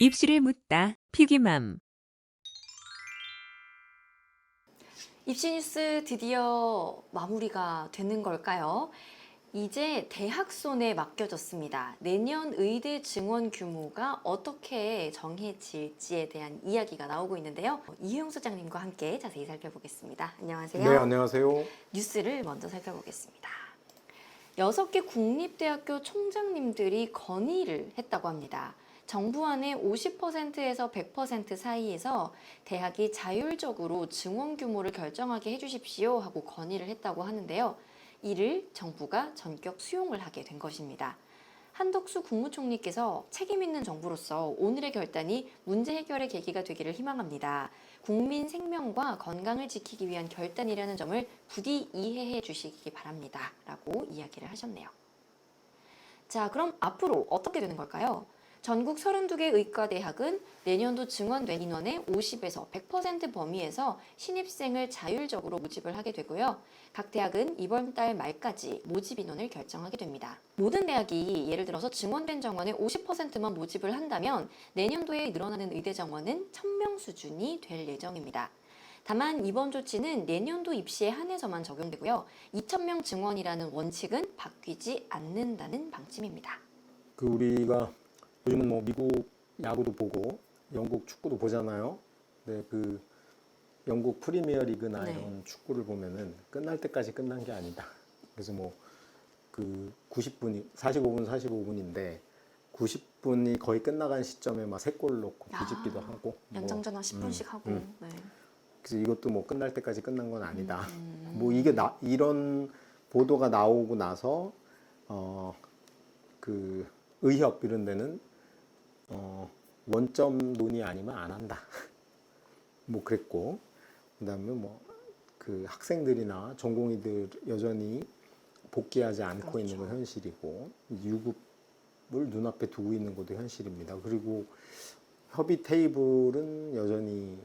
입시를 묻다 피기맘. 입시뉴스 드디어 마무리가 되는 걸까요? 이제 대학 손에 맡겨졌습니다. 내년 의대 증원 규모가 어떻게 정해질지에 대한 이야기가 나오고 있는데요. 이혜영 소장님과 함께 자세히 살펴보겠습니다. 안녕하세요. 네, 안녕하세요. 뉴스를 먼저 살펴보겠습니다. 6개 국립대학교 총장님들이 건의를 했다고 합니다. 정부안의 50%에서 100% 사이에서 대학이 자율적으로 증원 규모를 결정하게 해주십시오 하고 건의를 했다고 하는데요. 이를 정부가 전격 수용을 하게 된 것입니다. 한덕수 국무총리께서 책임 있는 정부로서 오늘의 결단이 문제 해결의 계기가 되기를 희망합니다. 국민 생명과 건강을 지키기 위한 결단이라는 점을 부디 이해해 주시기 바랍니다. 라고 이야기를 하셨네요. 자, 그럼 앞으로 어떻게 되는 걸까요? 전국 32개 의과대학은 내년도 증원된 인원의 50에서 100% 범위에서 신입생을 자율적으로 모집을 하게 되고요. 각 대학은 이번 달 말까지 모집 인원을 결정하게 됩니다. 모든 대학이 예를 들어서 증원된 정원의 50%만 모집을 한다면 내년도에 늘어나는 의대 정원은 1000명 수준이 될 예정입니다. 다만 이번 조치는 내년도 입시에 한해서만 적용되고요. 2000명 증원이라는 원칙은 바뀌지 않는다는 방침입니다. 우리가 요즘은 뭐 미국 야구도 보고 영국 축구도 보잖아요. 근데 영국 프리미어 리그나 이런 축구를 보면은 끝날 때까지 끝난 게 아니다. 그래서 뭐 90분이 45분인데 90분이 거의 끝나간 시점에 막 3골 넣고 뒤집기도 하고 연장전화 10분씩 하고. 네. 그래서 이것도 뭐 끝날 때까지 끝난 건 아니다. 뭐 이게 이런 보도가 나오고 나서 의협 이런 데는 원점 논의 아니면 안 한다. 뭐 그랬고, 그다음에 학생들이나 전공의들 여전히 복귀하지 않고 있는 건 현실이고, 유급을 눈앞에 두고 있는 것도 현실입니다. 그리고 협의 테이블은 여전히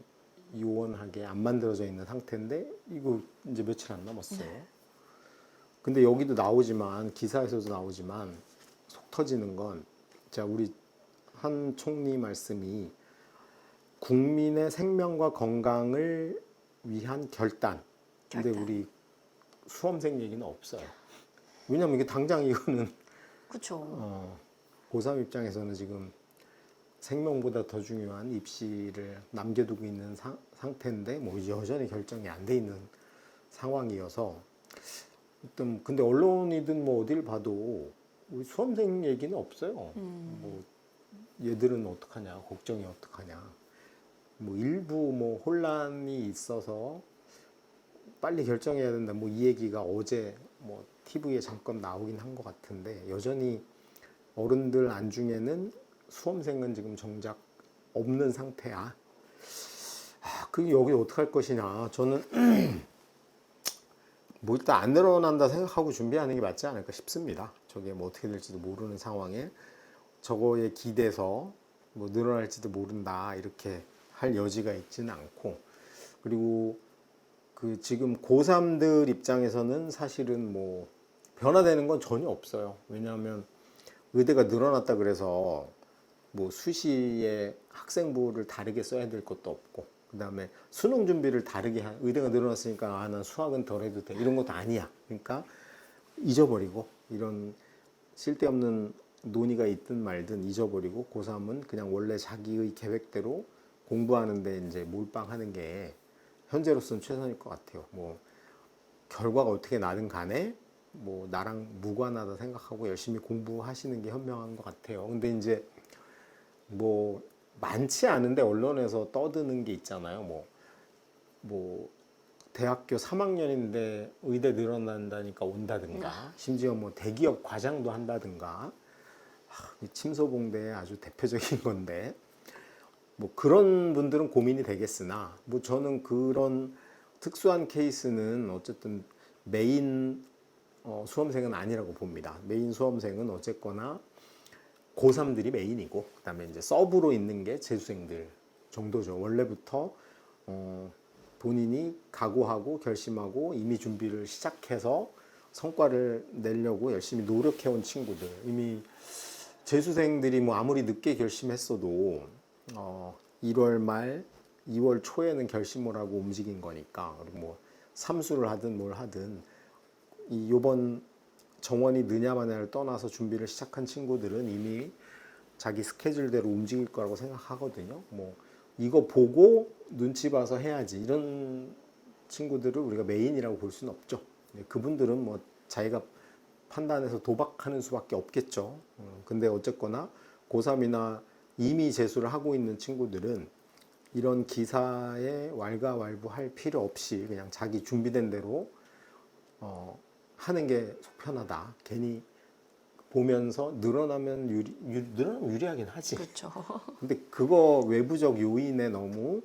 요원하게 안 만들어져 있는 상태인데, 이거 이제 며칠 안 남았어요. 근데 여기도 나오지만, 기사에서도 나오지만, 속 터지는 건, 자, 우리 한 총리 말씀이 국민의 생명과 건강을 위한 결단. 근데 우리 수험생 얘기는 없어요. 왜냐면 이게 당장 이거는 그렇죠. 고3 입장에서는 지금 생명보다 더 중요한 입시를 남겨두고 있는 상태인데 뭐 여전히 결정이 안 돼 있는 상황이어서 근데 언론이든 뭐 어딜 봐도 우리 수험생 얘기는 없어요. 뭐 얘들은 어떡하냐, 걱정이 어떡하냐. 뭐 일부 뭐 혼란이 있어서 빨리 결정해야 된다. 뭐 이 얘기가 어제 뭐 TV에 잠깐 나오긴 한 것 같은데 여전히 어른들 안중에는 수험생은 지금 정작 없는 상태야. 여기 어떡할 것이냐. 저는 뭐 일단 안 늘어난다 생각하고 준비하는 게 맞지 않을까 싶습니다. 저게 뭐 어떻게 될지도 모르는 상황에 저거에 기대서 뭐 늘어날지도 모른다 이렇게 할 여지가 있지는 않고, 그리고 지금 고3들 입장에서는 사실은 뭐 변화되는 건 전혀 없어요. 왜냐하면 의대가 늘어났다 그래서 뭐 수시에 학생부를 다르게 써야 될 것도 없고, 그 다음에 수능 준비를 다르게 의대가 늘어났으니까 난 수학은 덜 해도 돼 이런 것도 아니야. 그러니까 잊어버리고, 이런 쓸데없는 논의가 있든 말든 잊어버리고 고3은 그냥 원래 자기의 계획대로 공부하는데 이제 몰빵하는 게 현재로서는 최선일 것 같아요. 뭐 결과가 어떻게 나든 간에 뭐 나랑 무관하다 생각하고 열심히 공부하시는 게 현명한 것 같아요. 근데 이제 뭐 많지 않은데 언론에서 떠드는 게 있잖아요. 뭐 대학교 3학년인데 의대 늘어난다니까 온다든가, 심지어 뭐 대기업 과장도 한다든가, 침소봉대의 아주 대표적인 건데, 뭐 그런 분들은 고민이 되겠으나, 뭐 저는 그런 특수한 케이스는 어쨌든 메인 수험생은 아니라고 봅니다. 메인 수험생은 어쨌거나 고3들이 메인이고, 그 다음에 이제 서브로 있는 게 재수생들 정도죠. 원래부터 본인이 각오하고 결심하고 이미 준비를 시작해서 성과를 내려고 열심히 노력해온 친구들, 이미 재수생들이 뭐 아무리 늦게 결심했어도 1월 말 2월 초에는 결심을 하고 움직인 거니까, 그리고 뭐 삼수를 하든 뭘 하든 요번 정원이 느냐 마냐를 떠나서 준비를 시작한 친구들은 이미 자기 스케줄대로 움직일 거라고 생각하거든요. 뭐 이거 보고 눈치 봐서 해야지 이런 친구들을 우리가 메인이라고 볼 수는 없죠. 그분들은 뭐 자기가 판단해서 도박하는 수밖에 없겠죠. 근데 어쨌거나 고3이나 이미 재수를 하고 있는 친구들은 이런 기사에 왈가왈부할 필요 없이 그냥 자기 준비된 대로 하는 게 속 편하다. 괜히 보면서 늘어나면 늘어나면 유리하긴 하지. 그렇죠. 근데 그거 외부적 요인에 너무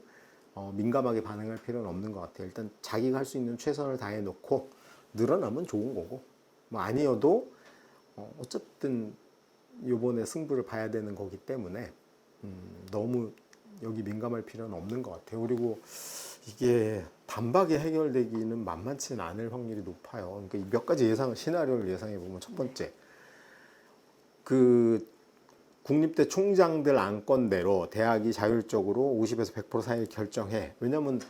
민감하게 반응할 필요는 없는 것 같아요. 일단 자기가 할 수 있는 최선을 다해 놓고 늘어나면 좋은 거고, 뭐 아니어도 어쨌든 요번에 승부를 봐야 되는 거기 때문에 너무 여기 민감할 필요는 없는 것 같아요. 그리고 이게 단박에 해결되기는 만만치는 않을 확률이 높아요. 그러니까 몇 가지 시나리오를 예상해 보면, 첫 번째, 그 국립대 총장들 안건대로 대학이 자율적으로 50에서 100% 사이를 결정해. 왜냐면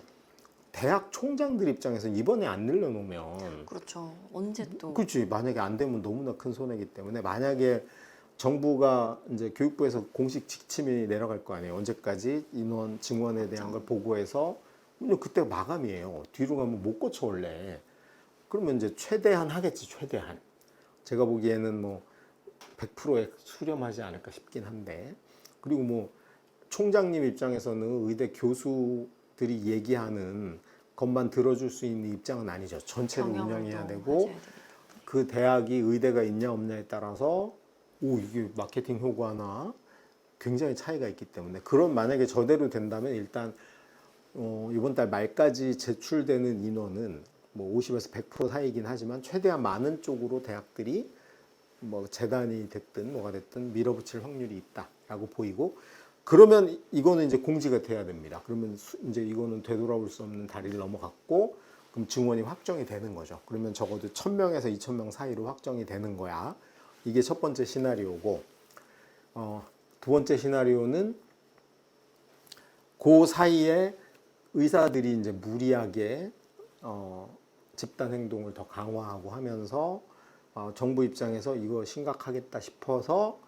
대학 총장들 입장에서 이번에 안 늘려놓으면, 그렇죠. 언제 또. 그렇지, 만약에 안 되면 너무나 큰 손해이기 때문에, 만약에 정부가 이제 교육부에서 공식 지침이 내려갈 거 아니에요. 언제까지 인원 증원에 대한 걸 보고해서, 그때 마감이에요. 뒤로 가면 못 고쳐 원래. 그러면 이제 최대한 하겠지, 최대한. 제가 보기에는 뭐 100%에 수렴하지 않을까 싶긴 한데, 그리고 뭐 총장님 입장에서는 의대 교수들이 얘기하는 것만 들어줄 수 있는 입장은 아니죠. 전체를 운영해야 되고, 그 대학이 의대가 있냐 없냐에 따라서 이게 마케팅 효과나 굉장히 차이가 있기 때문에, 그런 만약에 저대로 된다면 일단 이번 달 말까지 제출되는 인원은 뭐 50에서 100% 사이이긴 하지만 최대한 많은 쪽으로 대학들이 뭐 재단이 됐든 뭐가 됐든 밀어붙일 확률이 있다라고 보이고, 그러면 이거는 이제 공지가 돼야 됩니다. 그러면 이제 이거는 되돌아올 수 없는 다리를 넘어갔고, 그럼 증원이 확정이 되는 거죠. 그러면 적어도 1000명에서 2000명 사이로 확정이 되는 거야. 이게 첫 번째 시나리오고, 두 번째 시나리오는 그 사이에 의사들이 이제 무리하게 집단 행동을 더 강화하고 하면서 정부 입장에서 이거 심각하겠다 싶어서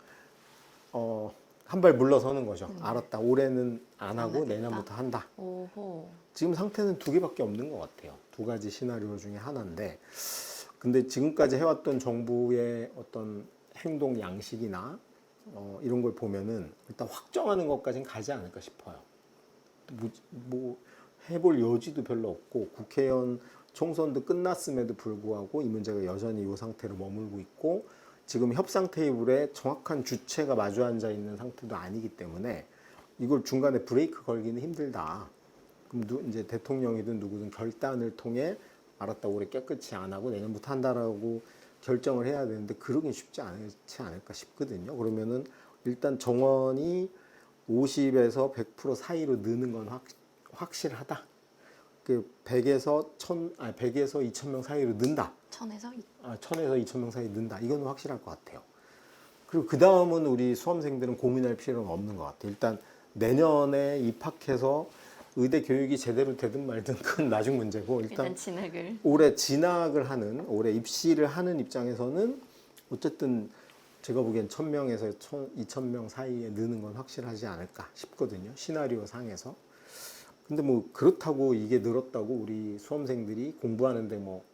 한 발 물러서는 거죠. 알았다. 올해는 안 하고 하겠다. 내년부터 한다. 오호. 지금 상태는 두 개밖에 없는 것 같아요. 두 가지 시나리오 중에 하나인데, 근데 지금까지 해왔던 정부의 어떤 행동 양식이나 이런 걸 보면은 일단 확정하는 것까지는 가지 않을까 싶어요. 뭐 해볼 여지도 별로 없고, 국회의원 총선도 끝났음에도 불구하고 이 문제가 여전히 이 상태로 머물고 있고, 지금 협상 테이블에 정확한 주체가 마주 앉아 있는 상태도 아니기 때문에 이걸 중간에 브레이크 걸기는 힘들다. 그럼 이제 대통령이든 누구든 결단을 통해 알았다, 올해 깨끗이 안 하고 내년부터 한다라고 결정을 해야 되는데, 그러긴 쉽지 않지 않을까 싶거든요. 그러면은 일단 정원이 50에서 100% 사이로 느는 건 확실하다. 그 100에서 2000명 사이로 는다. 1000에서 2000명 사이 는다. 이건 확실할 것 같아요. 그리고 그 다음은 우리 수험생들은 고민할 필요는 없는 것 같아요. 일단 내년에 입학해서 의대 교육이 제대로 되든 말든 그건 나중 문제고, 일단 진학을. 올해 진학을 하는, 올해 입시를 하는 입장에서는 어쨌든 제가 보기엔 1000명에서 2000명 사이에 느는 건 확실하지 않을까 싶거든요. 시나리오 상에서. 근데 뭐 그렇다고 이게 늘었다고 우리 수험생들이 공부하는데 뭐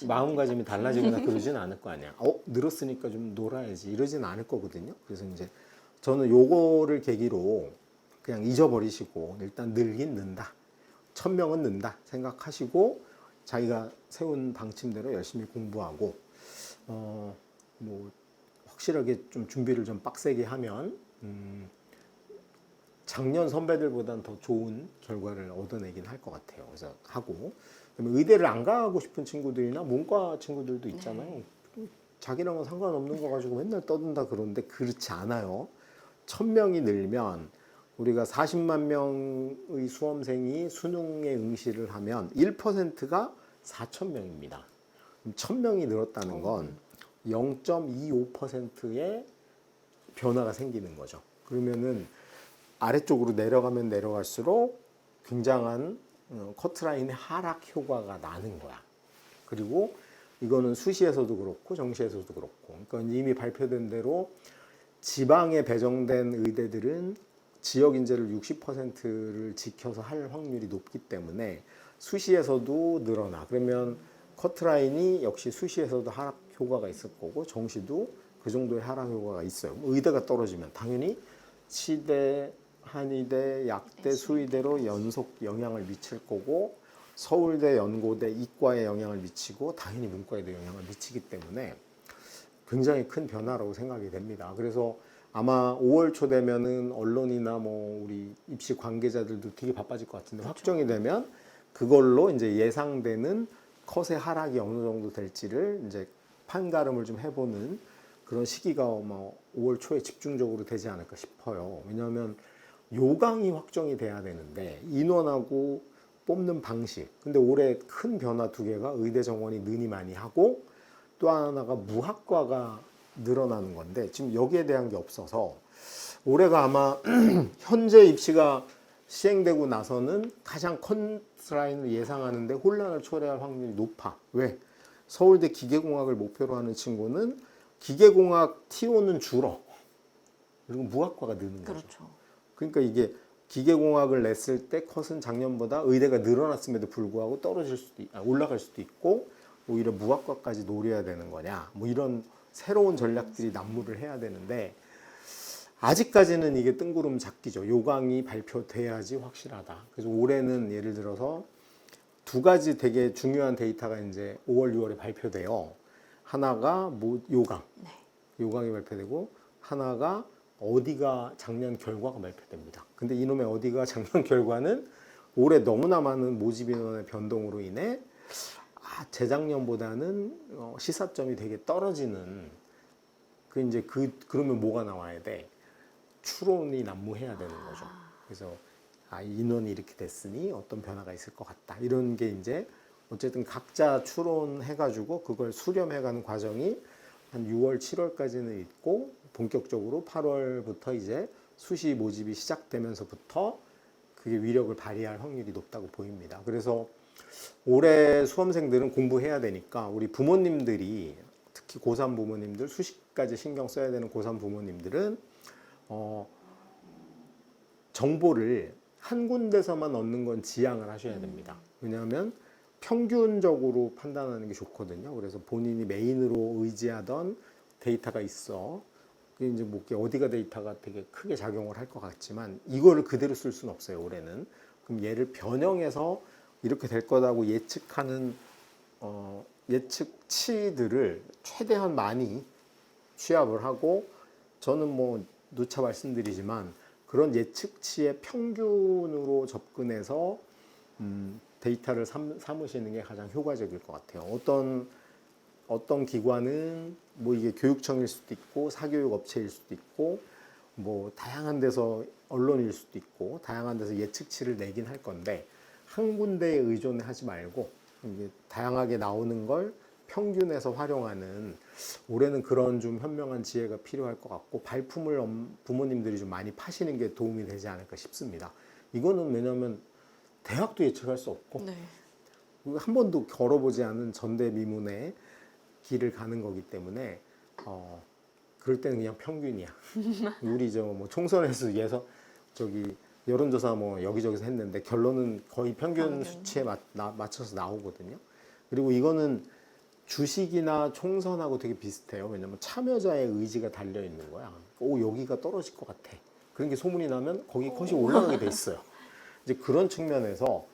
마음가짐이 달라지거나 그러진 않을 거 아니야. 늘었으니까 좀 놀아야지 이러진 않을 거거든요. 그래서 이제 저는 요거를 계기로 그냥 잊어버리시고, 일단 늘긴 는다, 1000명은 는다 생각하시고 자기가 세운 방침대로 열심히 공부하고 뭐 확실하게 좀 준비를 좀 빡세게 하면 작년 선배들보다는 더 좋은 결과를 얻어내긴 할 것 같아요. 그래서 하고, 그다음에 의대를 안 가고 싶은 친구들이나 문과 친구들도 있잖아요. 자기랑은 상관없는 거 가지고 맨날 떠든다 그러는데 그렇지 않아요. 1000명이 늘면 우리가 40만 명의 수험생이 수능에 응시를 하면 1%가 4000명입니다. 1000명이 늘었다는 건 0.25%의 변화가 생기는 거죠. 그러면은 아래쪽으로 내려가면 내려갈수록 굉장한 커트라인의 하락 효과가 나는 거야. 그리고 이거는 수시에서도 그렇고 정시에서도 그렇고, 그러니까 이미 발표된 대로 지방에 배정된 의대들은 지역 인재를 60%를 지켜서 할 확률이 높기 때문에 수시에서도 늘어나. 그러면 커트라인이 역시 수시에서도 하락 효과가 있을 거고 정시도 그 정도의 하락 효과가 있어요. 의대가 떨어지면 당연히 치대, 한의대, 약대, 수의대로 연속 영향을 미칠 거고, 서울대, 연고대, 이과에 영향을 미치고 당연히 문과에도 영향을 미치기 때문에 굉장히 큰 변화라고 생각이 됩니다. 그래서 아마 5월 초 되면은 언론이나 뭐 우리 입시 관계자들도 되게 바빠질 것 같은데, 그렇죠. 확정이 되면 그걸로 이제 예상되는 컷의 하락이 어느 정도 될지를 이제 판가름을 좀 해보는 그런 시기가 뭐 5월 초에 집중적으로 되지 않을까 싶어요. 왜냐하면 요강이 확정이 돼야 되는데 인원하고 뽑는 방식. 근데 올해 큰 변화 두 개가 의대 정원이 느니 많이 하고 또 하나가 무학과가 늘어나는 건데 지금 여기에 대한 게 없어서 올해가 아마 현재 입시가 시행되고 나서는 가장 컨트라인을 예상하는데 혼란을 초래할 확률이 높아. 왜? 서울대 기계공학을 목표로 하는 친구는 기계공학 TO는 줄어. 그리고 무학과가 느는 거죠. 그렇죠. 그러니까 이게 기계공학을 냈을 때 컷은 작년보다 의대가 늘어났음에도 불구하고 올라갈 수도 있고 오히려 무학과까지 노려야 되는 거냐, 뭐 이런 새로운 전략들이 난무를 해야 되는데 아직까지는 이게 뜬구름 잡기죠. 요강이 발표돼야지 확실하다. 그래서 올해는 예를 들어서 두 가지 되게 중요한 데이터가 이제 5월, 6월에 발표돼요. 하나가 요강, 네. 요강이 발표되고 하나가 어디가 작년 결과가 발표됩니다. 근데 이놈의 어디가 작년 결과는 올해 너무나 많은 모집 인원의 변동으로 인해 재작년보다는 시사점이 되게 떨어지는 그러면 뭐가 나와야 돼? 추론이 난무해야 되는 거죠. 그래서 인원이 이렇게 됐으니 어떤 변화가 있을 것 같다. 이런 게 이제 어쨌든 각자 추론해가지고 그걸 수렴해가는 과정이 한 6월, 7월까지는 있고 본격적으로 8월부터 이제 수시 모집이 시작되면서부터 그게 위력을 발휘할 확률이 높다고 보입니다. 그래서 올해 수험생들은 공부해야 되니까 우리 부모님들이 특히 고3 부모님들, 수시까지 신경 써야 되는 고3 부모님들은 정보를 한 군데서만 얻는 건 지양을 하셔야 됩니다. 왜냐하면 평균적으로 판단하는 게 좋거든요. 그래서 본인이 메인으로 의지하던 데이터가 있어. 그게 이제 뭐 어디가 데이터가 되게 크게 작용을 할 것 같지만 이거를 그대로 쓸 수는 없어요, 올해는. 그럼 얘를 변형해서 이렇게 될 거라고 예측하는 예측치들을 최대한 많이 취합을 하고, 저는 뭐 누차 말씀드리지만 그런 예측치의 평균으로 접근해서 데이터를 삼으시는 게 가장 효과적일 것 같아요. 어떤 기관은 뭐 이게 교육청일 수도 있고 사교육 업체일 수도 있고 뭐 다양한 데서 언론일 수도 있고 다양한 데서 예측치를 내긴 할 건데 한 군데에 의존하지 말고 이게 다양하게 나오는 걸 평균에서 활용하는, 올해는 그런 좀 현명한 지혜가 필요할 것 같고 발품을 부모님들이 좀 많이 파시는 게 도움이 되지 않을까 싶습니다. 이거는 왜냐하면 대학도 예측할 수 없고 네. 한 번도 걸어보지 않은 전대미문의 길을 가는 거기 때문에 그럴 때는 그냥 평균이야. 우리 뭐 총선에서 여론조사 뭐 여기저기서 했는데 결론은 거의 평균 수치에 맞춰서 나오거든요. 그리고 이거는 주식이나 총선하고 되게 비슷해요. 왜냐면 참여자의 의지가 달려 있는 거야. 여기가 떨어질 것 같아. 그런 게 소문이 나면 거기 컷이 올라가게 돼 있어요. 이제 그런 측면에서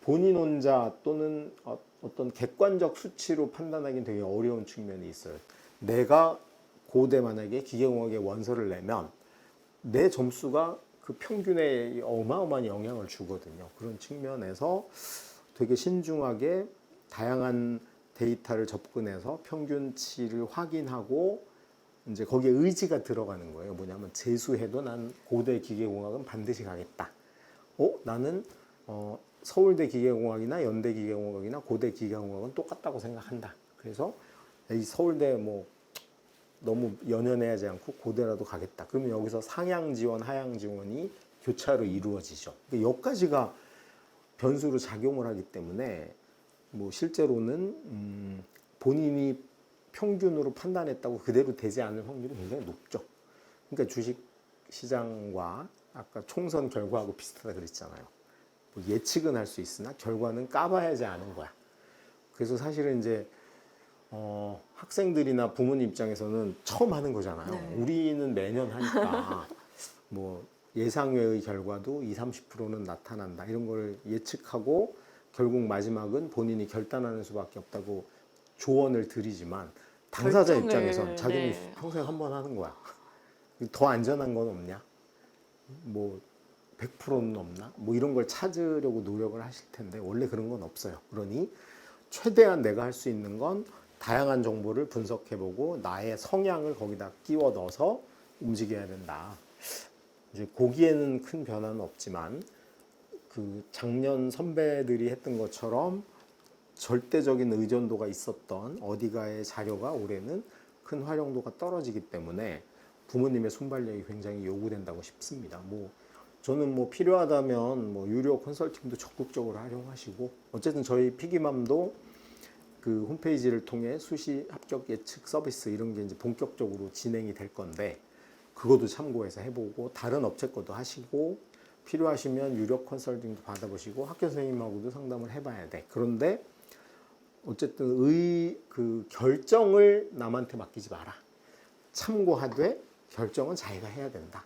본인 혼자 또는 어떤 객관적 수치로 판단하기는 되게 어려운 측면이 있어요. 내가 고대 만약에 기계공학에 원서를 내면 내 점수가 그 평균에 어마어마한 영향을 주거든요. 그런 측면에서 되게 신중하게 다양한 데이터를 접근해서 평균치를 확인하고 이제 거기에 의지가 들어가는 거예요. 뭐냐면 재수해도 난 고대 기계공학은 반드시 가겠다. 나는 서울대 기계공학이나 연대 기계공학이나 고대 기계공학은 똑같다고 생각한다. 그래서 이 서울대 뭐 너무 연연해하지 않고 고대라도 가겠다. 그러면 여기서 상향 지원, 하향 지원이 교차로 이루어지죠. 그러니까 여기까지가 변수로 작용을 하기 때문에 뭐 실제로는 본인이 평균으로 판단했다고 그대로 되지 않을 확률이 굉장히 높죠. 그러니까 주식 시장과 아까 총선 결과하고 비슷하다 그랬잖아요. 뭐 예측은 할 수 있으나 결과는 까봐야지 아는 거야. 그래서 사실은 이제 학생들이나 부모님 입장에서는 처음 하는 거잖아요. 네. 우리는 매년 하니까 뭐 예상외의 결과도 20, 30%는 나타난다. 이런 걸 예측하고 결국 마지막은 본인이 결단하는 수밖에 없다고 조언을 드리지만 당사자 결정을, 입장에선 자기는 네. 평생 한 번 하는 거야. 더 안전한 건 없냐? 뭐 100%는 없나? 뭐 이런 걸 찾으려고 노력을 하실 텐데 원래 그런 건 없어요. 그러니 최대한 내가 할 수 있는 건 다양한 정보를 분석해보고 나의 성향을 거기다 끼워 넣어서 움직여야 된다. 이제 거기에는 큰 변화는 없지만 그 작년 선배들이 했던 것처럼 절대적인 의존도가 있었던 어디가의 자료가 올해는 큰 활용도가 떨어지기 때문에 부모님의 순발력이 굉장히 요구된다고 싶습니다. 뭐 저는 뭐 필요하다면 뭐 유료 컨설팅도 적극적으로 활용하시고 어쨌든 저희 피기맘도 그 홈페이지를 통해 수시 합격 예측 서비스 이런 게 이제 본격적으로 진행이 될 건데 그것도 참고해서 해보고 다른 업체 것도 하시고 필요하시면 유료 컨설팅도 받아보시고 학교 선생님하고도 상담을 해봐야 돼. 그런데 어쨌든 그 결정을 남한테 맡기지 마라. 참고하되 결정은 자기가 해야 된다.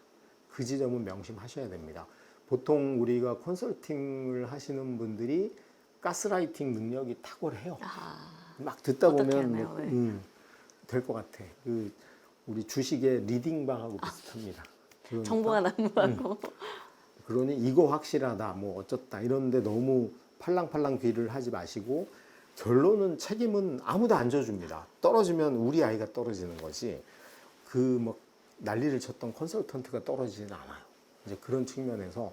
그 지점은 명심하셔야 됩니다. 보통 우리가 컨설팅을 하시는 분들이 가스라이팅 능력이 탁월해요. 막 듣다 보면 뭐, 될 것 같아. 그 우리 주식의 리딩방하고 비슷합니다. 그러니까, 정보가 난무하고. 그러니 이거 확실하다, 뭐 어쩌다 이런데 너무 팔랑팔랑 귀를 하지 마시고 결론은 책임은 아무도 안 져줍니다. 떨어지면 우리 아이가 떨어지는 거지. 그 뭐 난리를 쳤던 컨설턴트가 떨어지지는 않아요. 이제 그런 측면에서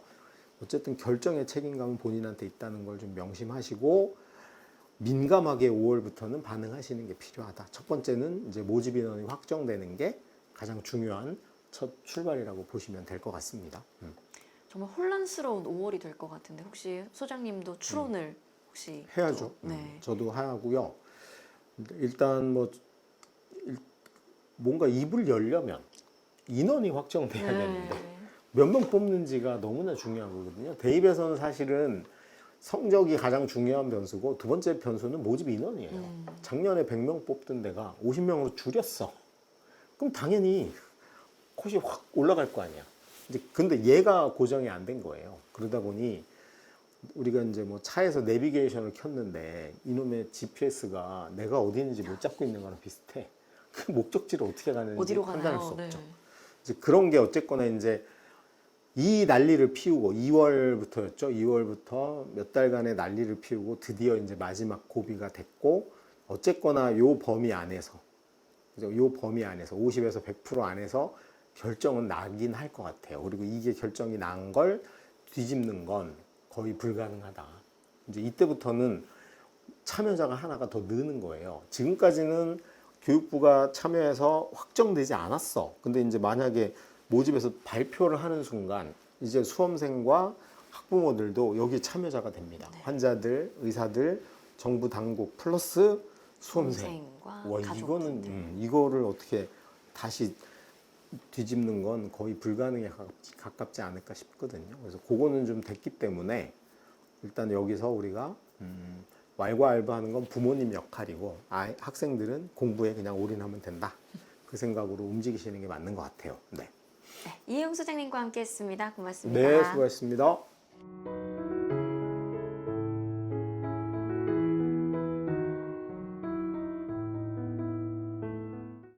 어쨌든 결정의 책임감은 본인한테 있다는 걸 좀 명심하시고 민감하게 5월부터는 반응하시는 게 필요하다. 첫 번째는 이제 모집 인원이 확정되는 게 가장 중요한 첫 출발이라고 보시면 될 것 같습니다. 정말 혼란스러운 5월이 될 것 같은데 혹시 소장님도 추론을 혹시 해야죠. 또, 네. 저도 하고요. 일단 뭐 뭔가 입을 열려면 인원이 확정돼야 되는데 몇 명 뽑는지가 너무나 중요한 거거든요. 대입에서는 사실은 성적이 가장 중요한 변수고 두 번째 변수는 모집 인원이에요. 작년에 100명 뽑던 데가 50명으로 줄였어. 그럼 당연히 컷이 확 올라갈 거 아니야. 이제 근데 얘가 고정이 안 된 거예요. 그러다 보니 우리가 이제 뭐 차에서 내비게이션을 켰는데 이놈의 GPS가 내가 어디 있는지 못 잡고 있는 거랑 비슷해. 그 목적지를 어떻게 가는지 어디로 판단할 가나요? 수 없죠. 네. 이제 그런 게 어쨌거나 이제 이 난리를 피우고 2월부터였죠. 2월부터 몇 달간의 난리를 피우고 드디어 이제 마지막 고비가 됐고 어쨌거나 요 범위 안에서 요 범위 안에서 50에서 100% 안에서 결정은 나긴 할 것 같아요. 그리고 이게 결정이 난 걸 뒤집는 건 거의 불가능하다. 이제 이때부터는 참여자가 하나가 더 느는 거예요. 지금까지는 교육부가 참여해서 확정되지 않았어. 근데 이제 만약에 모집에서 발표를 하는 순간 이제 수험생과 학부모들도 여기 참여자가 됩니다. 네. 환자들, 의사들, 정부 당국 플러스 수험생. 와, 가족분들. 이거를 어떻게 다시 뒤집는 건 거의 불가능에 가깝지 않을까 싶거든요. 그래서 그거는 좀 됐기 때문에 일단 여기서 우리가 왈가왈부하는 건 부모님 역할이고 학생들은 공부에 그냥 올인하면 된다. 그 생각으로 움직이시는 게 맞는 것 같아요. 네. 네, 이혜영 소장님과 함께했습니다. 고맙습니다. 네, 수고하셨습니다.